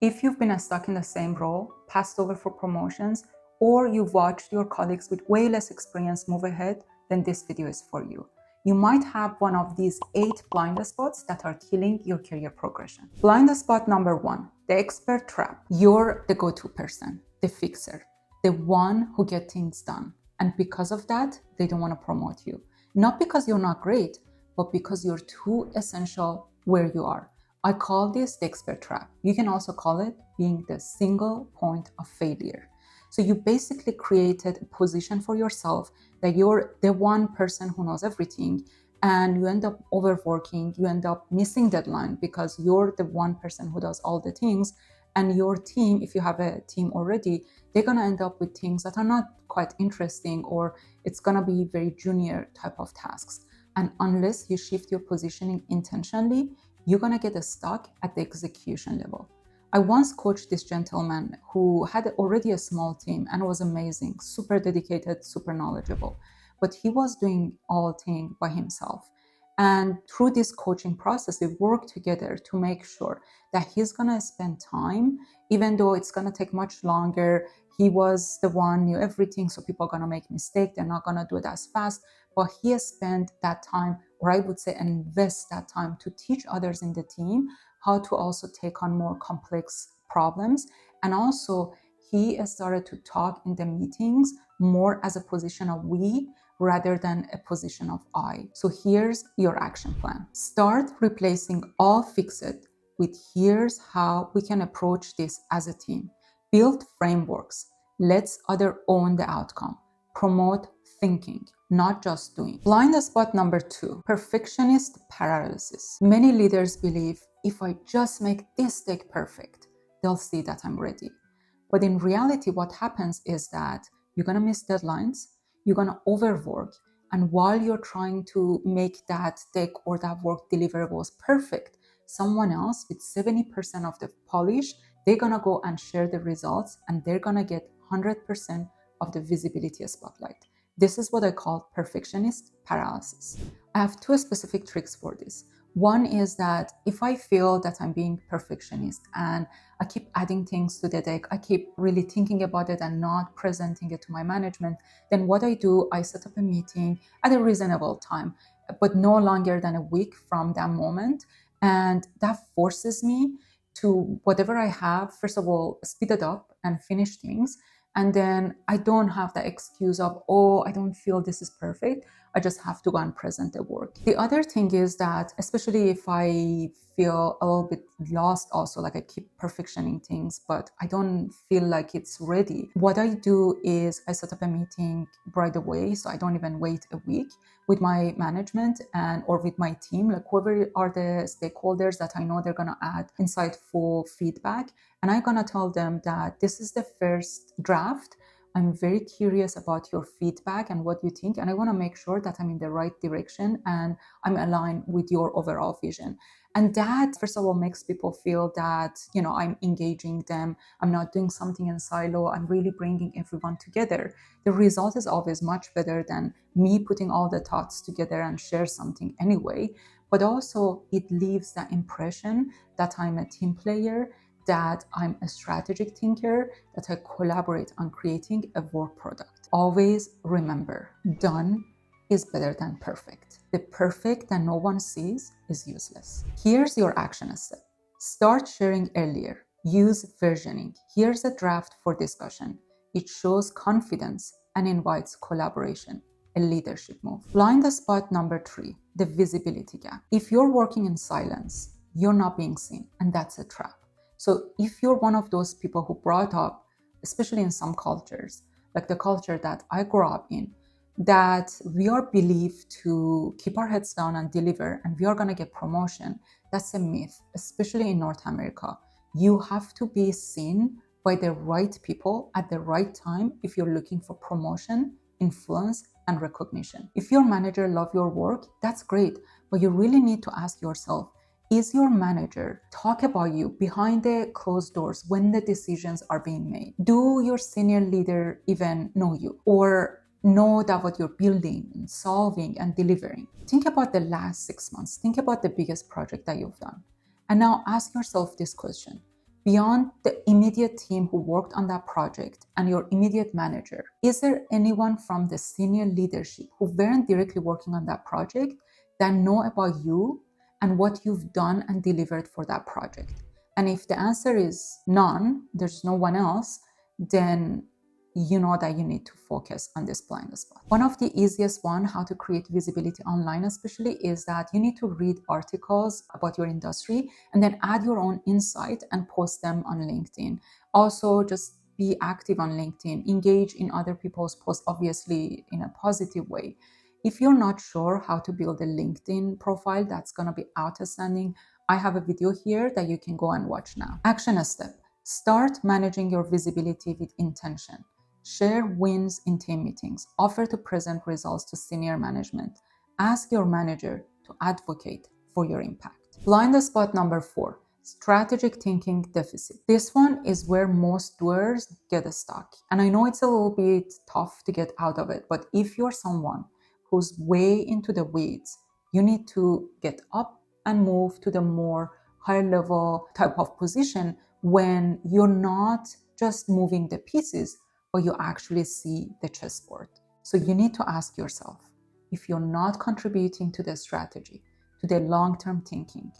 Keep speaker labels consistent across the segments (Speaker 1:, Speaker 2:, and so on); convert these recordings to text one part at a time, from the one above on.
Speaker 1: If you've been stuck in the same role, passed over for promotions, or you've watched your colleagues with way less experience move ahead, then this video is for you. You might have one of these 8 blind spots that are killing your career progression. Blind spot number 1, the expert trap. You're the go-to person, the fixer, the one who gets things done. And because of that, they don't want to promote you. Not because you're not great, but because you're too essential where you are. I call this the expert trap. You can also call it being the single point of failure. So you basically created a position for yourself that you're the one person who knows everything, and you end up overworking, you end up missing deadline because you're the one person who does all the things. And your team, if you have a team already, they're gonna end up with things that are not quite interesting, or it's gonna be very junior type of tasks. And unless you shift your positioning intentionally, you're gonna get stuck at the execution level. I once coached this gentleman who had already a small team and was amazing, super dedicated, super knowledgeable, but he was doing all things by himself. And through this coaching process, we worked together to make sure that he's gonna spend time, even though it's gonna take much longer. He was the one, knew everything, so people are gonna make mistakes, they're not gonna do it as fast, but he has spent that time, or I would say invest that time, to teach others in the team how to also take on more complex problems. And also he started to talk in the meetings more as a position of we rather than a position of I. So here's your action plan. Start replacing all fix it with here's how we can approach this as a team. Build frameworks. Let's other own the outcome. Promote thinking, not just doing. Blind spot number 2, perfectionist paralysis. Many leaders believe if I just make this steak perfect, they'll see that I'm ready. But in reality, what happens is that you're gonna miss deadlines, you're gonna overwork, and while you're trying to make that steak or that work deliverables perfect, someone else with 70% of the polish, they're gonna go and share the results, and they're gonna get 100% of the visibility spotlight. This is what I call perfectionist paralysis. I have 2 specific tricks for this. One is that if I feel that I'm being perfectionist and I keep adding things to the deck, I keep really thinking about it and not presenting it to my management, then what I do, I set up a meeting at a reasonable time, but no longer than a week from that moment. And that forces me to, whatever I have, first of all, speed it up and finish things. And then I don't have the excuse of, oh, I don't feel this is perfect. I just have to go and present the work. The other thing is that, especially if I feel a little bit lost also, like I keep perfectioning things, but I don't feel like it's ready. What I do is I set up a meeting right away. So I don't even wait a week with my management and or with my team, like whoever are the stakeholders that I know they're gonna add insightful feedback. And I'm gonna tell them that this is the first draft. I'm very curious about your feedback and what you think. And I wanna make sure that I'm in the right direction and I'm aligned with your overall vision. And that, first of all, makes people feel that, I'm engaging them. I'm not doing something in silo. I'm really bringing everyone together. The result is always much better than me putting all the thoughts together and share something anyway. But also it leaves that impression that I'm a team player, that I'm a strategic thinker, that I collaborate on creating a work product. Always remember, done is better than perfect. The perfect that no one sees is useless. Here's your action step. Start sharing earlier. Use versioning. Here's a draft for discussion. It shows confidence and invites collaboration, a leadership move. Blind spot number 3, the visibility gap. If you're working in silence, you're not being seen, and that's a trap. So if you're one of those people who brought up, especially in some cultures, like the culture that I grew up in, that we are believed to keep our heads down and deliver, and we are going to get promotion, that's a myth, especially in North America. You have to be seen by the right people at the right time if you're looking for promotion, influence, and recognition. If your manager loves your work, that's great, but you really need to ask yourself, is your manager talk about you behind the closed doors when the decisions are being made? Do your senior leader even know you or know that what you're building and solving and delivering? Think about the last 6 months. Think about the biggest project that you've done. And now ask yourself this question. Beyond the immediate team who worked on that project and your immediate manager, is there anyone from the senior leadership who weren't directly working on that project that know about you and what you've done and delivered for that project? And if the answer is none, there's no one else, then you know that you need to focus on this blind spot. One of the easiest one, how to create visibility online especially, is that you need to read articles about your industry and then add your own insight and post them on LinkedIn. Also, just be active on LinkedIn, engage in other people's posts, obviously in a positive way. If you're not sure how to build a LinkedIn profile that's going to be outstanding, I have a video here that you can go and watch now. Action step: start managing your visibility with intention. Share wins in team meetings. Offer to present results to senior management. Ask your manager to advocate for your impact. Blind spot number 4, strategic thinking deficit. This one is where most doers get stuck. And I know it's a little bit tough to get out of it, but if you're someone who's way into the weeds, you need to get up and move to the more high level type of position when you're not just moving the pieces, but you actually see the chessboard. So you need to ask yourself, if you're not contributing to the strategy, to the long-term thinking,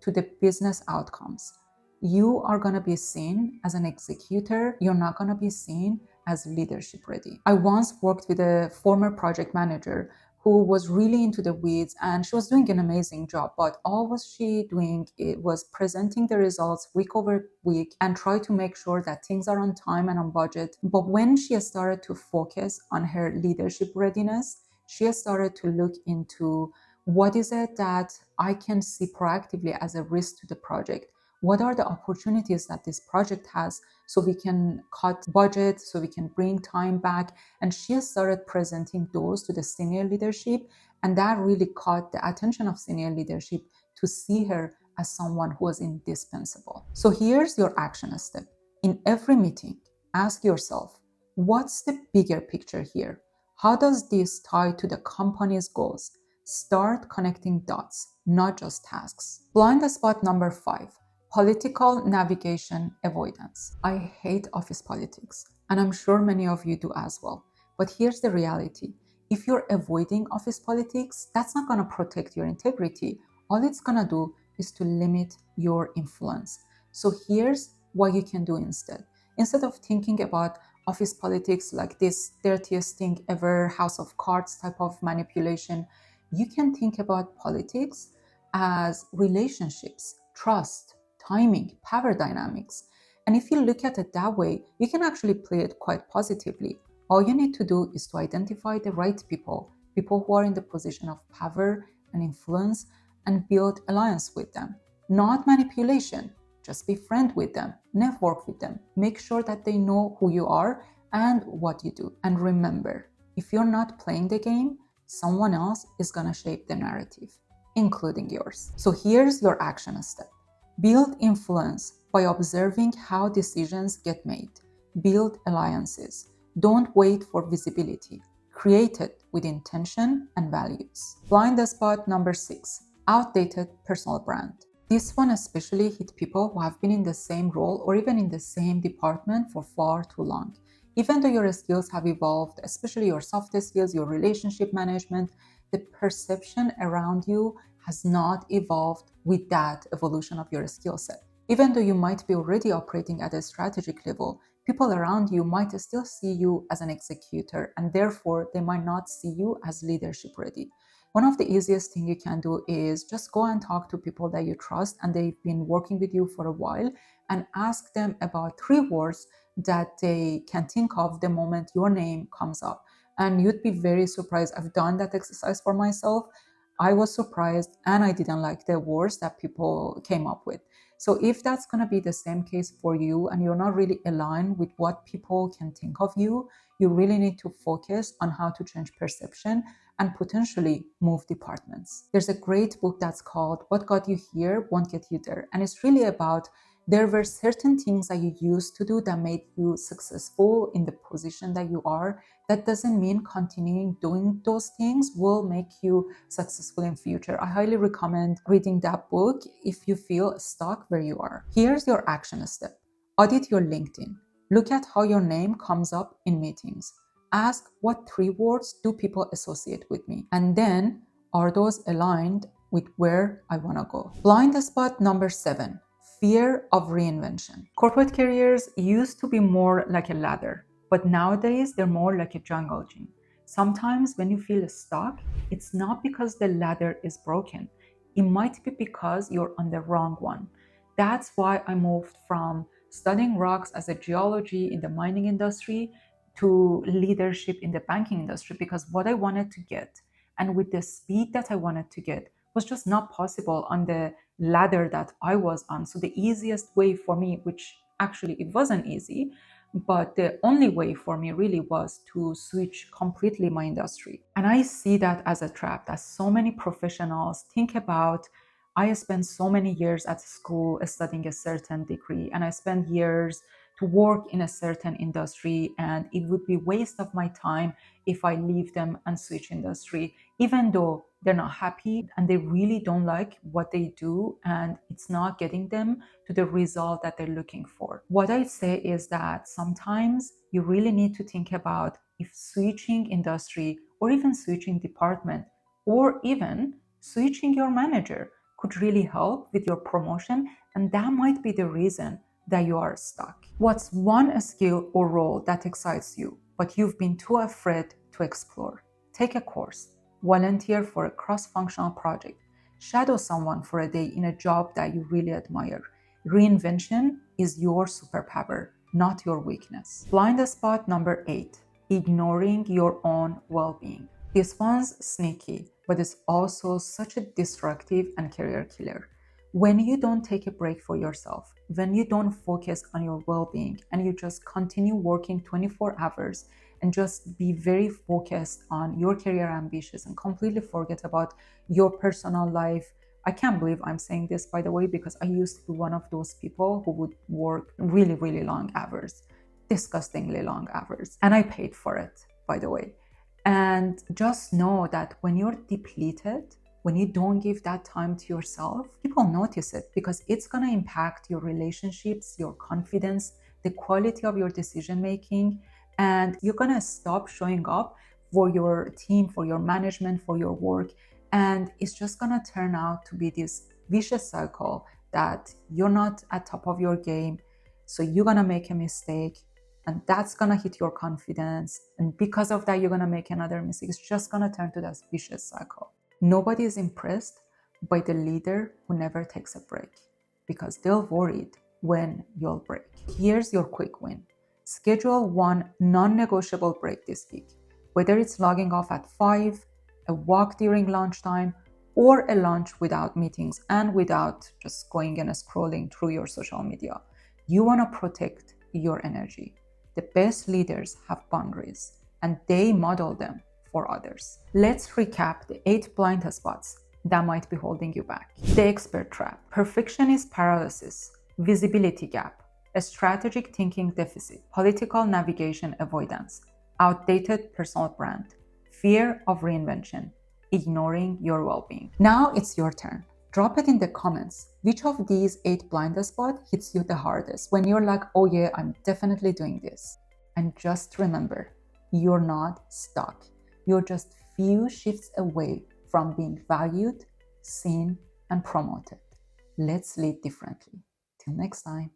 Speaker 1: to the business outcomes, you are going to be seen as an executor. You're not going to be seen as leadership ready. I once worked with a former project manager who was really into the weeds, and she was doing an amazing job, but all was she doing, it was presenting the results week over week and try to make sure that things are on time and on budget. But when she started to focus on her leadership readiness, she started to look into what is it that I can see proactively as a risk to the project. What are the opportunities that this project has so we can cut budget, so we can bring time back? And she started presenting those to the senior leadership, and that really caught the attention of senior leadership to see her as someone who was indispensable. So here's your action step. In every meeting, ask yourself, what's the bigger picture here? How does this tie to the company's goals? Start connecting dots, not just tasks. Blind spot number 5. Political navigation avoidance. I hate office politics, and I'm sure many of you do as well. But here's the reality. If you're avoiding office politics, that's not going to protect your integrity. All it's going to do is to limit your influence. So here's what you can do instead. Instead of thinking about office politics like this dirtiest thing ever, house of cards type of manipulation, you can think about politics as relationships, trust, timing, power dynamics. And if you look at it that way, you can actually play it quite positively. All you need to do is to identify the right people, people who are in the position of power and influence, and build alliance with them. Not manipulation, just be friend with them, network with them, make sure that they know who you are and what you do. And remember, if you're not playing the game, someone else is gonna shape the narrative, including yours. So here's your action step. Build influence by observing how decisions get made. Build alliances. Don't wait for visibility. Create it with intention and values. Blind spot number 6. Outdated personal brand. This one especially hit people who have been in the same role or even in the same department for far too long. Even though your skills have evolved, especially your soft skills, your relationship management, the perception around you has not evolved with that evolution of your skill set. Even though you might be already operating at a strategic level, people around you might still see you as an executor, and therefore they might not see you as leadership ready. One of the easiest things you can do is just go and talk to people that you trust and they've been working with you for a while, and ask them about 3 words that they can think of the moment your name comes up. And you'd be very surprised. I've done that exercise for myself. I was surprised and I didn't like the words that people came up with. So if that's going to be the same case for you and you're not really aligned with what people can think of you, you really need to focus on how to change perception and potentially move departments. There's a great book that's called What Got You Here Won't Get You There. And it's really about There were certain things that you used to do that made you successful in the position that you are. That doesn't mean continuing doing those things will make you successful in future. I highly recommend reading that book if you feel stuck where you are. Here's your action step. Audit your LinkedIn. Look at how your name comes up in meetings. Ask, what 3 words do people associate with me? And then, are those aligned with where I want to go? Blind spot number 7, fear of reinvention. Corporate careers used to be more like a ladder, but nowadays they're more like a jungle gym. Sometimes when you feel stuck, it's not because the ladder is broken. It might be because you're on the wrong one. That's why I moved from studying rocks as a geology in the mining industry to leadership in the banking industry, because what I wanted to get and with the speed that I wanted to get was just not possible on the ladder that I was on. So the easiest way for me, which actually it wasn't easy, but the only way for me really was to switch completely my industry. And I see that as a trap that so many professionals think about. I spent so many years at school studying a certain degree, and I spent years to work in a certain industry, and it would be waste of my time if I leave them and switch industry, even though they're not happy and they really don't like what they do and it's not getting them to the result that they're looking for. What I say is that sometimes you really need to think about if switching industry or even switching department or even switching your manager could really help with your promotion, and that might be the reason that you are stuck. What's one skill or role that excites you, but you've been too afraid to explore? Take a course, volunteer for a cross-functional project, shadow someone for a day in a job that you really admire. Reinvention is your superpower, not your weakness. Blind spot number 8, ignoring your own well-being. This one's sneaky, but it's also such a destructive and career killer. When you don't take a break for yourself, when you don't focus on your well-being and you just continue working 24 hours and just be very focused on your career ambitions and completely forget about your personal life. I can't believe I'm saying this, by the way, because I used to be one of those people who would work really, really long hours, disgustingly long hours. And I paid for it, by the way. And just know that when you're depleted, when you don't give that time to yourself, people notice it because it's going to impact your relationships, your confidence, the quality of your decision making, and you're going to stop showing up for your team, for your management, for your work. And it's just going to turn out to be this vicious cycle that you're not at top of your game. So you're going to make a mistake, and that's going to hit your confidence. And because of that, you're going to make another mistake. It's just going to turn to this vicious cycle. Nobody is impressed by the leader who never takes a break because they're worried when you'll break. Here's your quick win. Schedule one non-negotiable break this week, whether it's logging off at 5, a walk during lunchtime, or a lunch without meetings and without just going and scrolling through your social media. You want to protect your energy. The best leaders have boundaries and they model them for others. Let's recap the 8 blind spots that might be holding you back. The expert trap, perfectionist paralysis, visibility gap, a strategic thinking deficit, political navigation avoidance, outdated personal brand, fear of reinvention, ignoring your well-being. Now it's your turn. Drop it in the comments. Which of these 8 blind spots hits you the hardest when you're like, oh yeah, I'm definitely doing this. And just remember, you're not stuck. You're just few shifts away from being valued, seen, and promoted. Let's lead differently. Till next time.